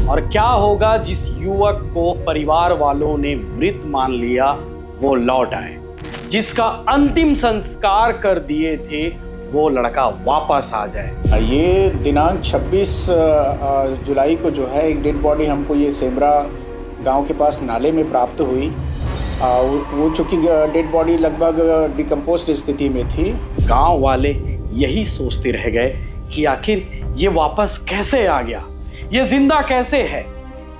और क्या होगा जिस युवक को परिवार वालों ने मृत मान लिया वो लौट आए, जिसका अंतिम संस्कार कर दिए थे वो लड़का वापस आ जाए। ये दिनांक 26 जुलाई को जो है एक डेड बॉडी हमको ये सेमरा गांव के पास नाले में प्राप्त हुई। वो चूँकि डेड बॉडी लगभग डिकम्पोज्ड स्थिति में थी। गांव वाले यही सोचते रह गए कि आखिर ये वापस कैसे आ गया, ये जिंदा कैसे है।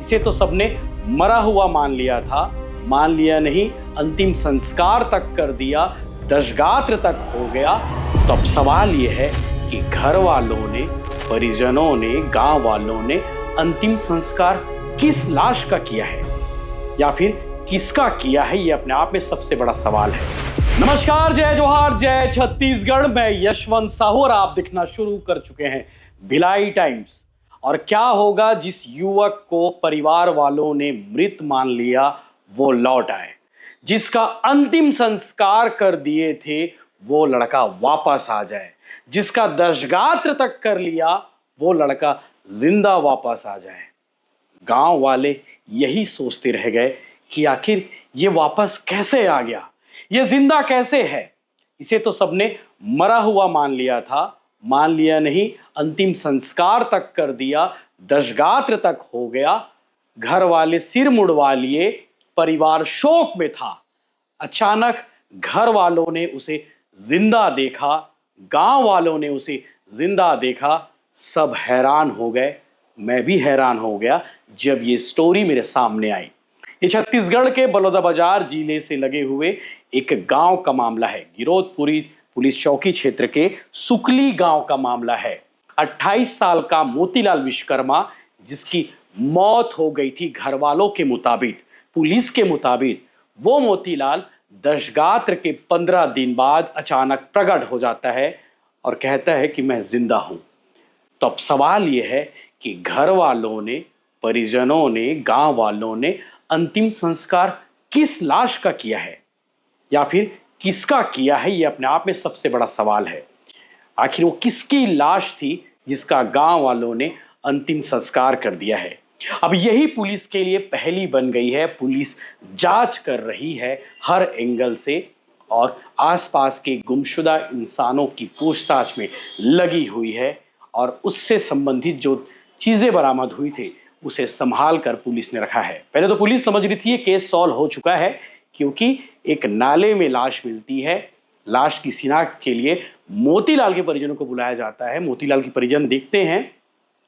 इसे तो सबने मरा हुआ मान लिया था, मान लिया नहीं, अंतिम संस्कार तक कर दिया, दशगात्र तक हो गया। तो अब सवाल ये है कि घर वालों ने, परिजनों ने, गांव वालों ने अंतिम संस्कार किस लाश का किया है या फिर किसका किया है, ये अपने आप में सबसे बड़ा सवाल है। नमस्कार, जय जोहार, जय छत्तीसगढ़। मैं यशवंत साहू और आप देखना शुरू कर चुके हैं भिलाई टाइम्स। और क्या होगा जिस युवक को परिवार वालों ने मृत मान लिया वो लौट आए, जिसका अंतिम संस्कार कर दिए थे वो लड़का वापस आ जाए, जिसका दशगात्र तक कर लिया वो लड़का जिंदा वापस आ जाए। गांव वाले यही सोचते रह गए कि आखिर ये वापस कैसे आ गया, ये जिंदा कैसे है। इसे तो सबने मरा हुआ मान लिया था, मान लिया नहीं, अंतिम संस्कार तक कर दिया, दशगात्र तक हो गया। घर वाले सिर मुड़वा लिए, परिवार शोक में था। अचानक घर वालों ने उसे जिंदा देखा, गांव वालों ने उसे जिंदा देखा। सब हैरान हो गए, मैं भी हैरान हो गया जब ये स्टोरी मेरे सामने आई। ये छत्तीसगढ़ के बलौदाबाजार जिले से लगे हुए एक गांव का मामला है। गिरौदपुरी पुलिस चौकी क्षेत्र के सुकली गांव का मामला है। 28 साल का मोतीलाल विश्वकर्मा, जिसकी मौत हो गई थी घर वालों के मुताबिक, पुलिस के मुताबिक, वो मोतीलाल दशगात्र के 15 दिन बाद अचानक प्रकट हो जाता है और कहता है कि मैं जिंदा हूं। तो अब सवाल यह है कि घर वालों ने, परिजनों ने, गांव वालों ने अंतिम संस्कार किस लाश का किया है या फिर किसका किया है, ये अपने आप में सबसे बड़ा सवाल है। आखिर वो किसकी लाश थी जिसका गांव वालों ने अंतिम संस्कार कर दिया है। अब यही पुलिस के लिए पहली बन गई है। पुलिस जांच कर रही है हर एंगल से और आसपास के गुमशुदा इंसानों की पूछताछ में लगी हुई है और उससे संबंधित जो चीजें बरामद हुई थी उसे संभाल कर पुलिस ने रखा है। पहले तो पुलिस समझ रही थी ये केस सॉल्व हो चुका है, क्योंकि एक नाले में लाश मिलती है। लाश की शिनाख्त के लिए मोतीलाल के परिजनों को बुलाया जाता है। मोतीलाल के परिजन देखते हैं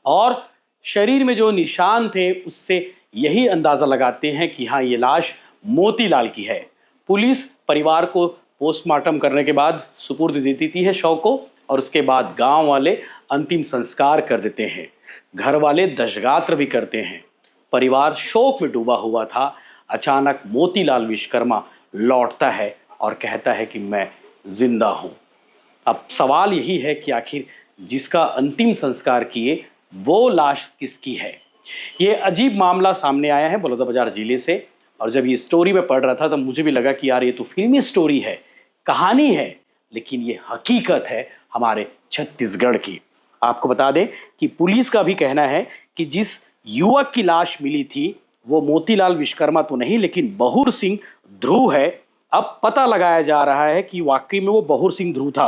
और शरीर में जो निशान थे उससे यही अंदाजा लगाते हैं कि हाँ, ये लाश मोतीलाल की है। पुलिस परिवार को पोस्टमार्टम करने के बाद सुपुर्द दे देती है शव को और उसके बाद गांव वाले अंतिम संस्कार कर देते हैं। घर वाले दशगात्र भी करते हैं। परिवार शोक में डूबा हुआ था। अचानक मोतीलाल विश्वकर्मा लौटता है और कहता है कि मैं जिंदा हूं। अब सवाल यही है कि आखिर जिसका अंतिम संस्कार किए वो लाश किसकी है। ये अजीब मामला सामने आया है बलौदाबाजार जिले से और जब ये स्टोरी में पढ़ रहा था तब मुझे भी लगा कि यार ये तो फिल्मी स्टोरी है, कहानी है, लेकिन ये हकीकत है हमारे छत्तीसगढ़ की। आपको बता दें कि पुलिस का भी कहना है कि जिस युवक की लाश मिली थी वो मोतीलाल विश्वकर्मा तो नहीं लेकिन बहुर सिंह ध्रुव है। अब पता लगाया जा रहा है कि वाकई में वो बहुर सिंह ध्रुव था।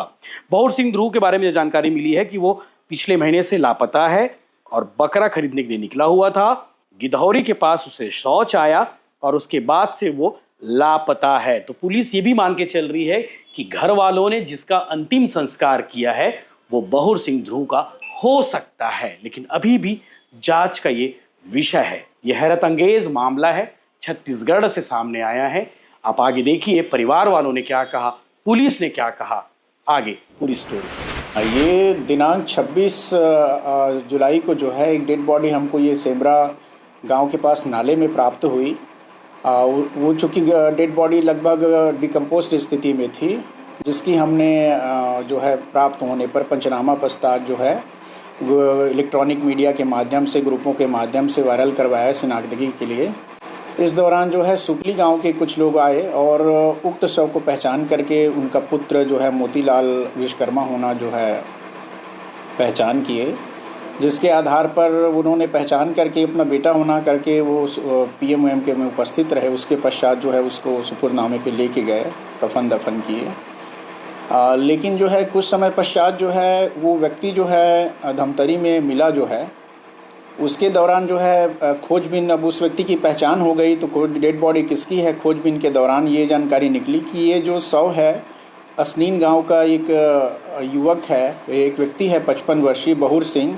बहुर सिंह ध्रुव के बारे में जानकारी मिली है कि वो पिछले महीने से लापता है और बकरा खरीदने के लिए निकला हुआ था। गिधौरी के पास उसे शौच आया और उसके बाद से वो लापता है। तो पुलिस ये भी मान के चल रही है कि घर वालों ने जिसका अंतिम संस्कार किया है वो बहुर सिंह ध्रुव का हो सकता है, लेकिन अभी भी जांच का ये विषय है। यह हैरत अंगेज मामला है, छत्तीसगढ़ से सामने आया है। आप आगे देखिए परिवार वालों ने क्या कहा, पुलिस ने क्या कहा, आगे पूरी स्टोरी। ये दिनांक 26 जुलाई को जो है एक डेड बॉडी हमको ये सेमरा गांव के पास नाले में प्राप्त हुई। वो चूँकि डेड बॉडी लगभग डिकम्पोज्ड स्थिति में थी, जिसकी हमने जो है प्राप्त होने पर पंचनामा पश्चात जो है इलेक्ट्रॉनिक मीडिया के माध्यम से, ग्रुपों के माध्यम से वायरल करवाया शिनाख्तगी के लिए। इस दौरान जो है सुकली गांव के कुछ लोग आए और उक्त शव को पहचान करके उनका पुत्र जो है मोतीलाल विश्वकर्मा होना जो है पहचान किए। जिसके आधार पर उन्होंने पहचान करके अपना बेटा होना करके वो PMOM में उपस्थित रहे। उसके पश्चात जो है उसको सुपुर्दनामे पे लेके गए, कफन दफन किए। लेकिन जो है कुछ समय पश्चात जो है वो व्यक्ति जो है धमतरी में मिला जो है, उसके दौरान जो है खोजबीन, अब उस व्यक्ति की पहचान हो गई तो डेड बॉडी किसकी है, खोजबीन के दौरान ये जानकारी निकली कि ये जो शव है असनीन गांव का एक युवक है, एक व्यक्ति है 55 वर्षीय बहुर सिंह।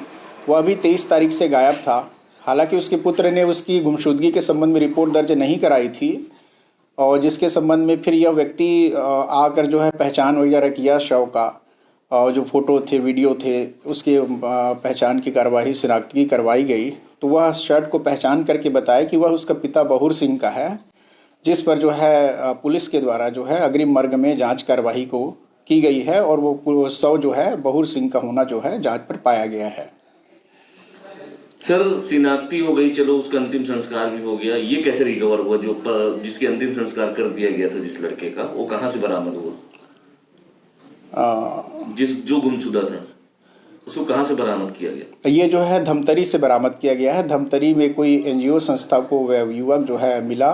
वह अभी 23 तारीख से गायब था। हालांकि उसके पुत्र ने उसकी गुमशुदगी के संबंध में रिपोर्ट दर्ज नहीं कराई थी, और जिसके संबंध में फिर यह व्यक्ति आकर जो है पहचान वगैरह किया शव का, और जो फ़ोटो थे, वीडियो थे, उसके पहचान की कार्रवाई, शिनाख्त करवाई गई। तो वह शर्ट को पहचान करके बताया कि वह उसका पिता बहुर सिंह का है, जिस पर जो है पुलिस के द्वारा जो है अग्रिम मार्ग में जांच कार्रवाई को की गई है, और वो शव जो है बहुर सिंह का होना जो है जांच पर पाया गया है। सर, शिनाख्ती हो गई, चलो उसका अंतिम संस्कार भी हो गया, ये कैसे रिकवर हुआ? जो जिसके अंतिम संस्कार कर दिया गया था जिस लड़के का, वो कहाँ से बरामद हुआ? जो गुमशुदा था उसको कहाँ से बरामद किया गया? ये जो है धमतरी से बरामद किया गया है। धमतरी में कोई NGO संस्था को युवक जो है मिला,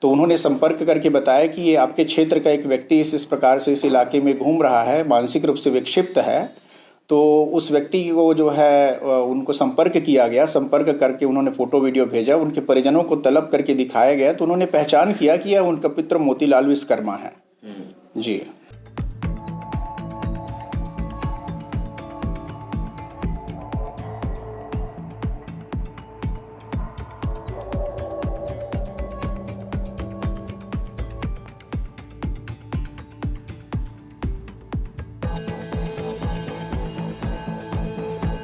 तो उन्होंने संपर्क करके बताया कि ये आपके क्षेत्र का एक व्यक्ति इस प्रकार से इस इलाके में घूम रहा है, मानसिक रूप से विक्षिप्त है। तो उस व्यक्ति को जो है उनको संपर्क किया गया। संपर्क करके उन्होंने फ़ोटो वीडियो भेजा, उनके परिजनों को तलब करके दिखाया गया, तो उन्होंने पहचान किया कि यह उनका पुत्र मोतीलाल विश्वकर्मा है। जी।